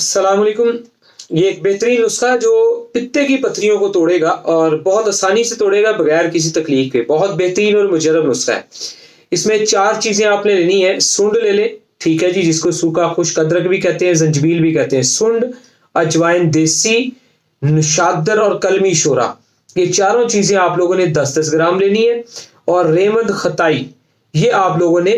अस्सलाम वालेकुम। ये एक बेहतरीन नुस्खा है जो पित्ते की पथरियों को तोड़ेगा और बहुत आसानी से तोड़ेगा बगैर किसी तकलीफ के। बहुत बेहतरीन और मुजर्रब नुस्खा है। इसमें 4 चीज़ें आपने लेनी है। सूंड ले लें, ठीक है जी, जिसको सूखा खुश्क अदरक भी कहते हैं, ज़ंजीबील भी कहते हैं। सूंड, अजवाइन देसी, नशादर और कलमी शोरा, ये चारों चीज़ें आप लोगों ने 10-10 ग्राम लेनी है। और रेवंद खताई, ये आप लोगों ने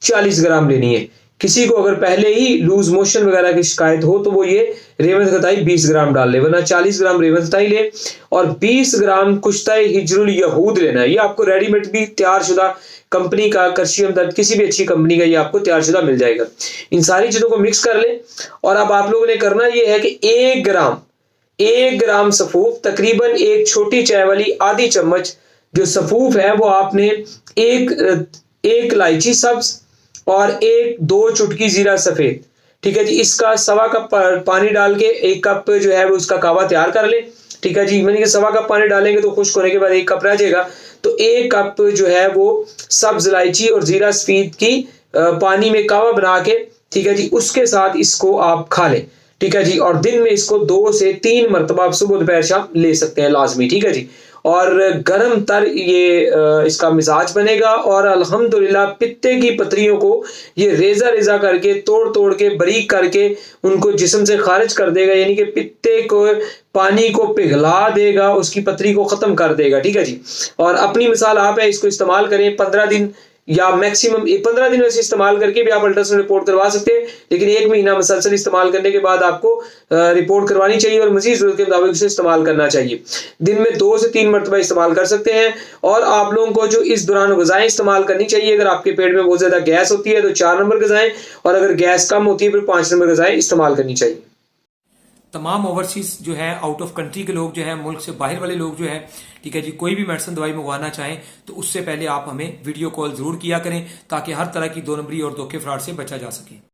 40 ग्राम लेनी है। किसी को अगर पहले ही लूज मोशन वगैरह की शिकायत हो तो वो ये रेवंत खताई 20 ग्राम डाल ले, वरना 40 ग्राम रेवंत खताई ले। और 20 ग्राम कुश्ताए हिजरुल यहूद लेना है। ये आपको रेडीमेड भी तैयार शुदा कंपनी का, करशियम दर्द किसी भी अच्छी कंपनी का ये आपको तैयार शुदा मिल जाएगा। इन सारी चीजों को मिक्स कर ले। और अब आप लोगों ने करना ये है कि 1 ग्राम सफूफ, तकरीबन एक छोटी चाय वाली आधी चम्मच जो सफूफ है वो आपने एक इलायची सब्ज और 1-2 चुटकी जीरा सफेद, ठीक है जी, इसका 1.25 कप पानी डाल के 1 कप जो है वो उसका कावा तैयार कर ले। ठीक है जी, मैंने कि 1.25 कप पानी डालेंगे तो खुश्क होने के बाद 1 कप रह जाएगा। तो 1 कप जो है वो सब्ज इलायची और जीरा सफेद की पानी में कावा बना के, ठीक है जी, उसके साथ इसको आप खा लें। ठीक है जी, और दिन में इसको 2 से 3 मरतबा आप सुबह दोपहर शाम ले सकते हैं लाजमी। ठीक है जी, और गरम तर ये इसका मिजाज बनेगा और अल्हम्दुलिल्लाह पित्ते की पथरियों को ये रेजा रेजा करके तोड़ तोड़ के बारीक करके उनको जिस्म से खारिज कर देगा, यानी कि पित्ते को पानी को पिघला देगा, उसकी पथरी को खत्म कर देगा। ठीक है जी, और अपनी मिसाल आप है, इसको इस्तेमाल करें 15 दिन या मैक्सिमम 15 दिन वैसे इस्तेमाल करके भी आप अल्ट्रासाउंड रिपोर्ट करवा सकते हैं, लेकिन 1 महीना मुसलसल इस्तेमाल करने के बाद आपको रिपोर्ट करवानी चाहिए और मजीद जरूरत के मुताबिक उसे इस्तेमाल करना चाहिए। दिन में 2 से 3 मरतबा इस्तेमाल कर सकते हैं। और आप लोगों को जो इस दौरान ग़िज़ाएं इस्तेमाल करनी चाहिए, अगर आपके पेट में बहुत ज़्यादा गैस होती है तो 4 नंबर ग़िज़ाएं, और अगर गैस कम होती है फिर 5 नंबर ग़िज़ाएं इस्तेमाल करनी चाहिए। तमाम ओवरसीज जो है, आउट ऑफ कंट्री के लोग जो है, मुल्क से बाहर वाले लोग जो है, ठीक है जी, कोई भी मेडिसिन दवाई मंगवाना चाहें तो उससे पहले आप हमें वीडियो कॉल जरूर किया करें ताकि हर तरह की 2 नंबरी और धोखे फ्रॉड से बचा जा सके।